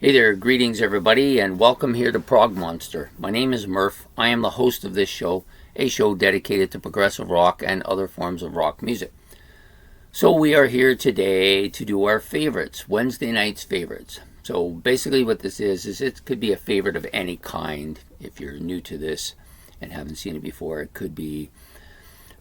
Hey there, greetings everybody, and welcome here to Prog Monster. My name is Murph. I am the host of this show, a show dedicated to progressive rock and other forms of rock music. So we are here today to do our favorites, Wednesday night's favorites. So basically what this is it could be a favorite of any kind. If you're new to this and haven't seen it before, it could be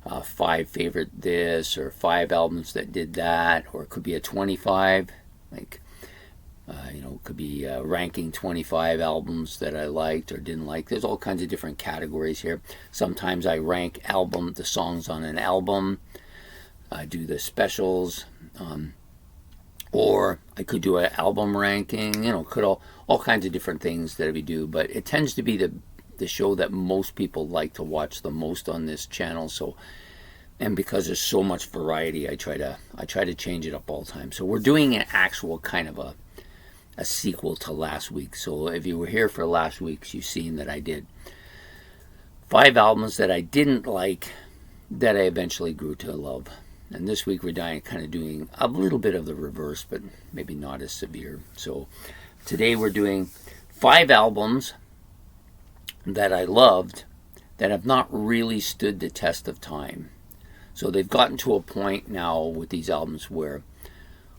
5 favorite this, or 5 albums that did that, or it could be a 25, it could be ranking 25 albums that I liked or didn't like. There's all kinds of different categories here. Sometimes I rank the songs on an album. I do the specials, or I could do an album ranking. Could all kinds of different things that we do. But it tends to be the show that most people like to watch the most on this channel. So, and because there's so much variety, I try to change it up all the time. So we're doing an actual kind of a sequel to last week. So if you were here for last week's, you've seen that I did 5 albums that I didn't like that I eventually grew to love. And this week we're kind of doing a little bit of the reverse, but maybe not as severe. So today we're doing 5 albums that I loved that have not really stood the test of time. So they've gotten to a point now with these albums where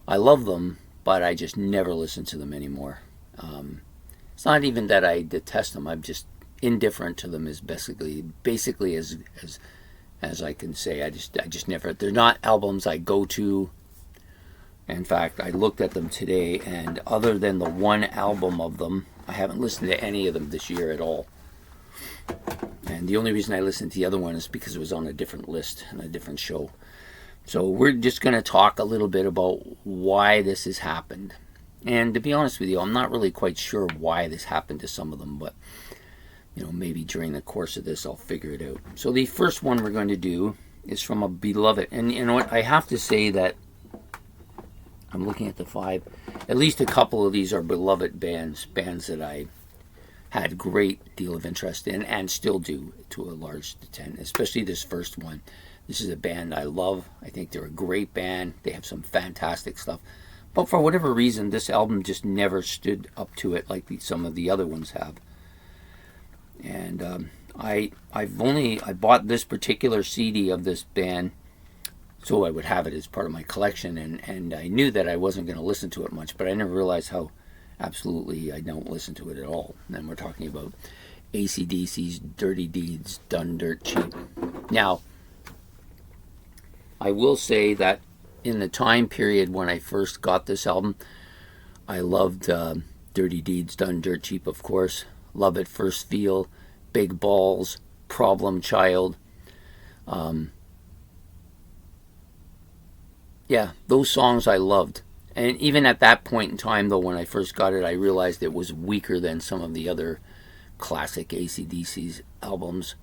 I love them, but I just never listen to them anymore. It's not even that I detest them. I'm just indifferent to them, as basically as I can say. I just never. They're not albums I go to. In fact, I looked at them today, and other than the one album of them, I haven't listened to any of them this year at all. And the only reason I listened to the other one is because it was on a different list and a different show. So we're just going to talk a little bit about why this has happened. And to be honest with you, I'm not really quite sure why this happened to some of them, but maybe during the course of this I'll figure it out. So the first one we're going to do is from a beloved, and you know what, I have to say that I'm looking at the 5, at least a couple of these are beloved bands that I had a great deal of interest in and still do to a large extent, especially this first one. This is a band I love. I think they're a great band. They have some fantastic stuff. But for whatever reason, this album just never stood up to it like some of the other ones have. And I bought this particular CD of this band so I would have it as part of my collection. And I knew that I wasn't going to listen to it much, but I never realized how absolutely I don't listen to it at all. And we're talking about AC/DC's Dirty Deeds Done Dirt Cheap. Now, I will say that in the time period when I first got this album, I loved Dirty Deeds Done Dirt Cheap, of course. Love at First Feel, Big Balls, Problem Child. Those songs I loved. And even at that point in time, though, when I first got it, I realized it was weaker than some of the other classic AC/DC's albums.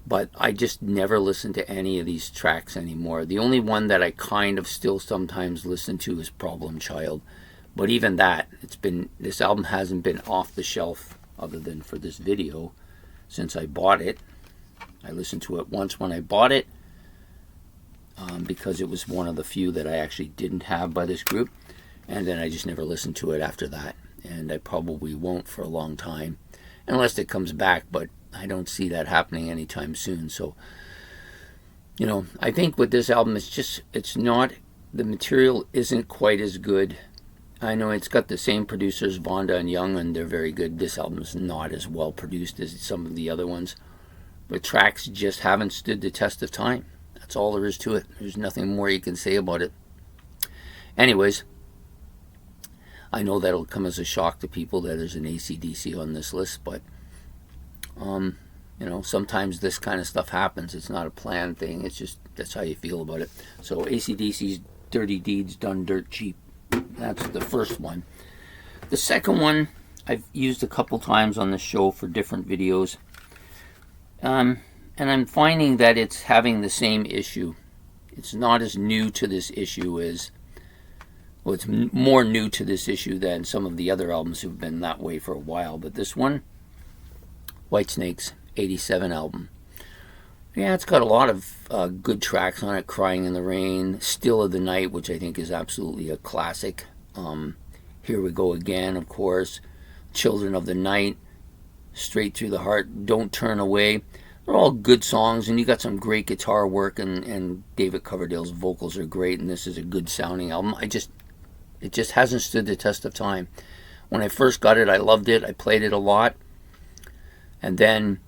But I just never listened to any of these tracks anymore. The only one that I kind of still sometimes listen to is Problem Child. But even that, this album hasn't been off the shelf other than for this video since I bought it. I listened to it once when I bought it because it was one of the few that I actually didn't have by this group. And then I just never listened to it after that. And I probably won't for a long time unless it comes back, but I don't see that happening anytime soon. So, I think with this album, the material isn't quite as good. I know it's got the same producers, Vonda and Young, and they're very good. This album is not as well produced as some of the other ones. But tracks just haven't stood the test of time. That's all there is to it. There's nothing more you can say about it. Anyways, I know that'll come as a shock to people that there's an AC/DC on this list, but sometimes this kind of stuff happens. It's not a planned thing. It's just, that's how you feel about it. So AC/DC's Dirty Deeds Done Dirt Cheap. That's the first one. The second one I've used a couple times on the show for different videos. And I'm finding that it's having the same issue. It's not as new to this issue as, well, it's more new to this issue than some of the other albums who've been that way for a while. But this one, Whitesnake's 87 album. Yeah, it's got a lot of good tracks on it. Crying in the Rain, Still of the Night, which I think is absolutely a classic. Here We Go Again, of course, Children of the Night, Straight Through the Heart, Don't Turn Away. They're all good songs, and you got some great guitar work, and David Coverdale's vocals are great, and this is a good sounding album. It just hasn't stood the test of time. When I first got it, I loved it. I played it a lot, and then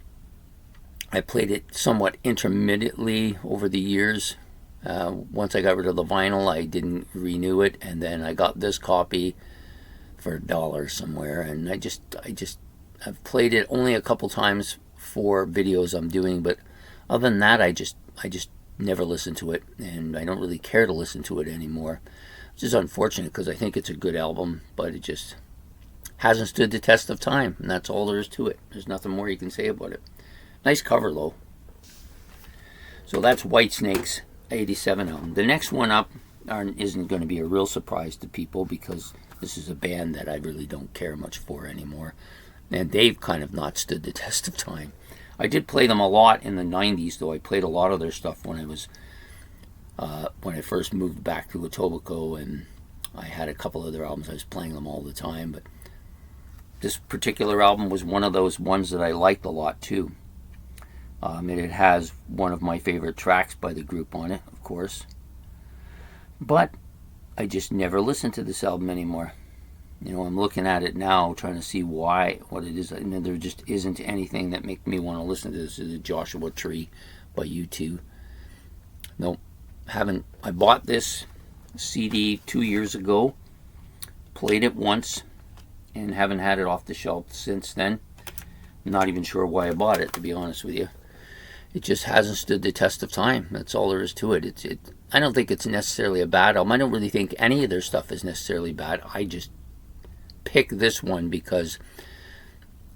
I played it somewhat intermittently over the years. Once I got rid of the vinyl, I didn't renew it, and then I got this copy for $1 somewhere, and I've played it only a couple times for videos I'm doing, but other than that, I just never listen to it, and I don't really care to listen to it anymore, which is unfortunate because I think it's a good album, but it just hasn't stood the test of time, and that's all there is to it. There's nothing more you can say about it. Nice cover though. So that's Whitesnake's 87 album. The next one up isn't going to be a real surprise to people because this is a band that I really don't care much for anymore, and they've kind of not stood the test of time. I did play them a lot in the 90s, though. I played a lot of their stuff when I first moved back to Etobicoke, and I had a couple of their albums. I was playing them all the time, but this particular album was one of those ones that I liked a lot too. And it has one of my favorite tracks by the group on it, of course. But I just never listened to this album anymore. You know, I'm looking at it now, trying to see what it is. I mean, there just isn't anything that makes me want to listen to this. This is a Joshua Tree by U2. Nope, haven't. I bought this CD 2 years ago, played it once, and haven't had it off the shelf since then. I'm not even sure why I bought it, to be honest with you. It just hasn't stood the test of time. That's all there is to it. I don't think it's necessarily a bad album. I don't really think any of their stuff is necessarily bad. I just pick this one because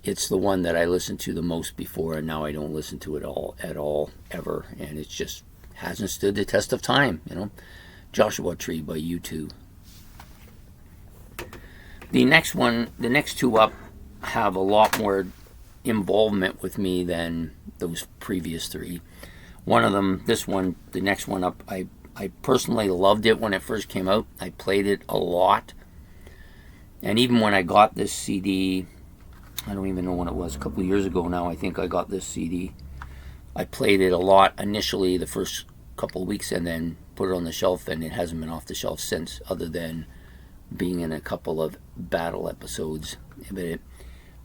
it's the one that I listened to the most before, and now I don't listen to it at all, ever. And it just hasn't stood the test of time, you know. Joshua Tree by U2. The next two up have a lot more involvement with me than those previous three. One of them, the next one up, I personally loved it when it first came out. I played it a lot. And even when I got this CD, I don't even know when it was, a couple of years ago now, I think I got this CD. I played it a lot initially the first couple of weeks and then put it on the shelf, and it hasn't been off the shelf since, other than being in a couple of battle episodes. But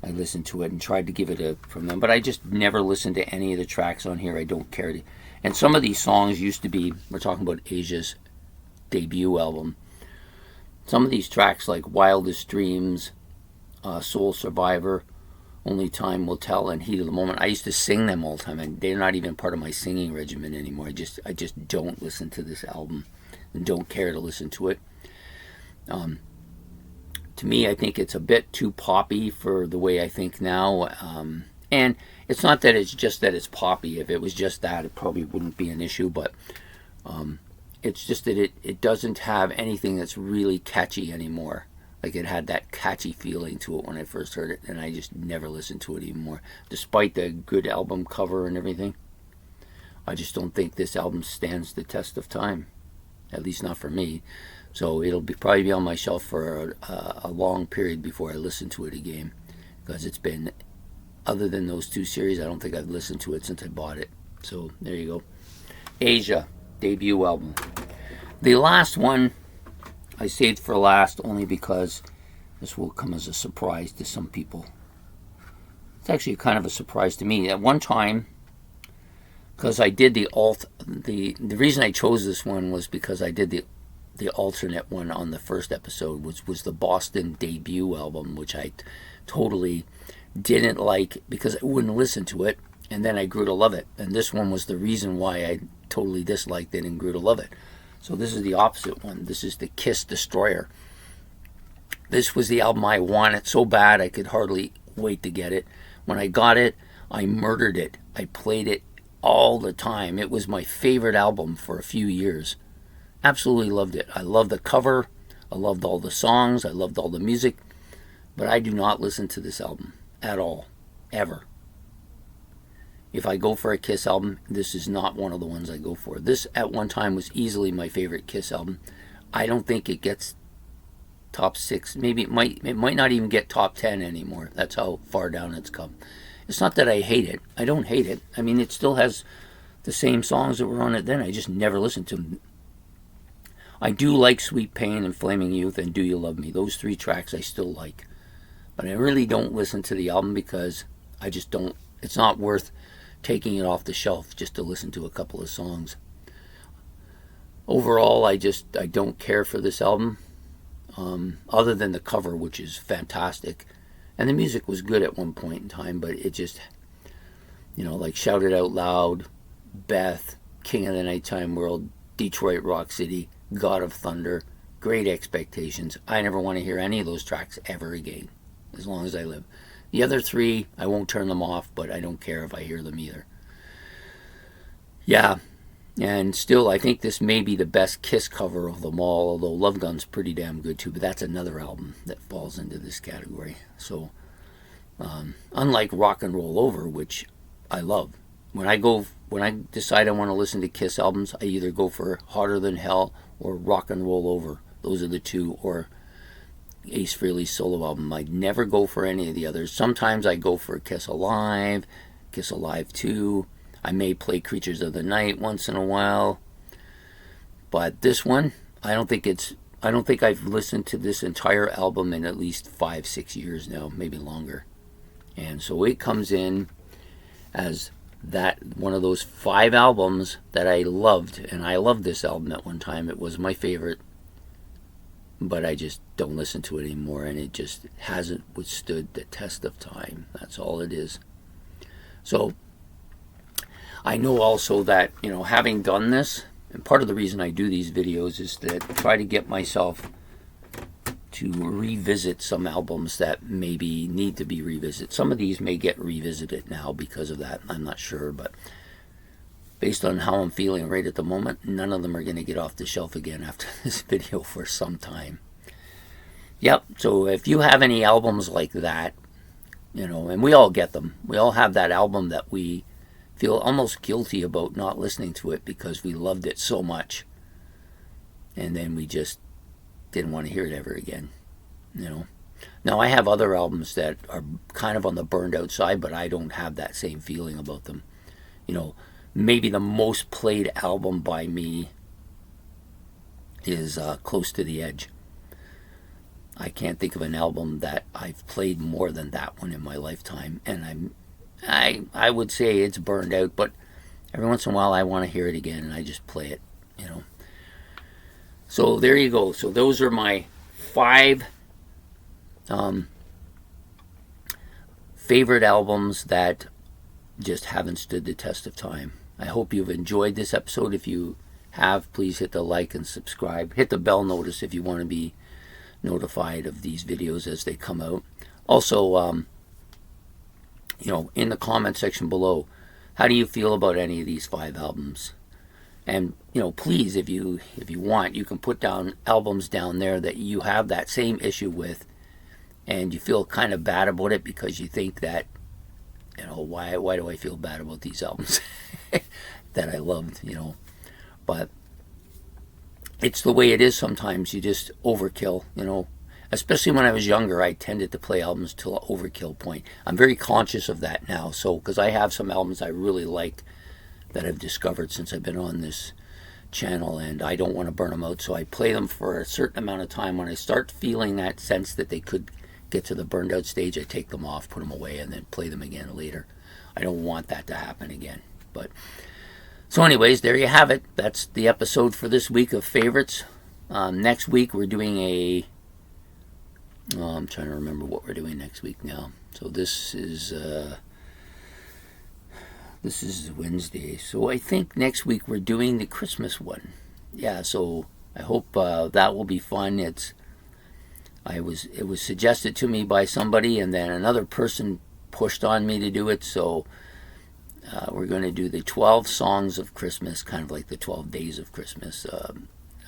I listened to it and tried to give it from them, but I just never listened to any of the tracks on here. I don't care to. And some of these songs used to be, we're talking about Asia's debut album, some of these tracks like Wildest Dreams, Soul Survivor, Only Time Will Tell, and Heat of the Moment, I used to sing them all the time, and they're not even part of my singing regimen anymore. I just don't listen to this album and don't care to listen to it. To me, I think it's a bit too poppy for the way I think now. And it's not that it's just that it's poppy. If it was just that, it probably wouldn't be an issue. But it's just that it doesn't have anything that's really catchy anymore. Like it had that catchy feeling to it when I first heard it, and I just never listened to it anymore. Despite the good album cover and everything, I just don't think this album stands the test of time. At least not for me. So it'll probably be on my shelf for a long period before I listen to it again, because it's been, other than those two series, I don't think I've listened to it since I bought it. So there you go. Asia, debut album. The last one I saved for last only because this will come as a surprise to some people. It's actually kind of a surprise to me. At one time, because I did the reason I chose this one was because I did the alternate one on the first episode, which was the Boston debut album, which I totally didn't like because I wouldn't listen to it, and then I grew to love it. And this one was the reason why I totally disliked it and grew to love it. So this is the opposite one. This is the Kiss Destroyer. This was the album I wanted so bad I could hardly wait to get it. When I got it, I murdered it. I played it all the time. It was my favorite album for a few years. Absolutely loved it. I loved the cover. I loved all the songs. I loved all the music. But I do not listen to this album at all. Ever. If I go for a Kiss album, this is not one of the ones I go for. This, at one time, was easily my favorite Kiss album. I don't think it gets top 6. Maybe it might not even get top 10 anymore. That's how far down it's come. It's not that I hate it. I don't hate it. I mean, it still has the same songs that were on it then. I just never listened to them. I do like Sweet Pain and Flaming Youth and Do You Love Me. Those 3 tracks I still like. But I really don't listen to the album because I just don't. It's not worth taking it off the shelf just to listen to a couple of songs. Overall, I don't care for this album, other than the cover, which is fantastic. And the music was good at one point in time, but it just, like Shout It Out Loud, Beth, King of the Nighttime World, Detroit Rock City, God of Thunder, Great Expectations. I never want to hear any of those tracks ever again, as long as I live. The other 3, I won't turn them off, but I don't care if I hear them either. Yeah, and still, I think this may be the best Kiss cover of them all, although Love Gun's pretty damn good too, but that's another album that falls into this category. So, unlike Rock and Roll Over, which I love, when I decide I want to listen to Kiss albums, I either go for Hotter Than Hell or Rock and Roll Over. Those are the 2, or Ace Frehley's solo album. I never go for any of the others. Sometimes I go for Kiss Alive 2. I may play Creatures of the Night once in a while. But this one, I don't think I've listened to this entire album in at least 5-6 years now, maybe longer. And so it comes in as that one of those 5 albums that I loved, and I loved this album at one time. It was my favorite, but I just don't listen to it anymore, and it just hasn't withstood the test of time. That's all it is. So I know also that, having done this, and part of the reason I do these videos is to try to get myself to revisit some albums that maybe need to be revisited. Some of these may get revisited now because of that. I'm not sure, but based on how I'm feeling right at the moment, none of them are going to get off the shelf again after this video for some time. Yep, so if you have any albums like that, and we all get them. We all have that album that we feel almost guilty about not listening to it because we loved it so much. And then we just didn't want to hear it ever again. Now, I have other albums that are kind of on the burned out side, but I don't have that same feeling about them. Maybe the most played album by me is Close to the Edge. I can't think of an album that I've played more than that one in my lifetime, and I would say it's burned out, but every once in a while I want to hear it again, and I just play it, So there you go. So those are my 5 favorite albums that just haven't stood the test of time. I hope you've enjoyed this episode. If you have, please hit the like and subscribe. Hit the bell notice if you want to be notified of these videos as they come out. Also, in the comment section below, how do you feel about any of these 5 albums? And please, if you want, you can put down albums down there that you have that same issue with, and you feel kind of bad about it because you think that, why do I feel bad about these albums that I loved, But it's the way it is sometimes. You just overkill, Especially when I was younger, I tended to play albums to an overkill point. I'm very conscious of that now, because I have some albums I really like that I've discovered since I've been on this channel, and I don't want to burn them out, so I play them for a certain amount of time. When I start feeling that sense that they could get to the burned out stage, I take them off, put them away, and then play them again later. I don't want that to happen again. But so anyways, there you have it. That's the episode for this week of favorites. Next week we're doing I'm trying to remember what we're doing next week now. So this is Wednesday. So I think next week we're doing the Christmas one. Yeah, so I hope that will be fun. It was suggested to me by somebody, and then another person pushed on me to do it. So we're going to do the 12 songs of Christmas, kind of like the 12 days of Christmas.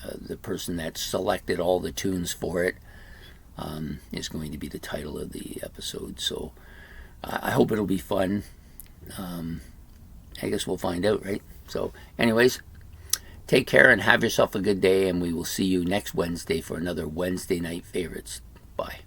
The person that selected all the tunes for it is going to be the title of the episode. So I hope it'll be fun. I guess we'll find out, right? So anyways, Take care and have yourself a good day, and we will see you next Wednesday for another Wednesday Night Favorites. Bye.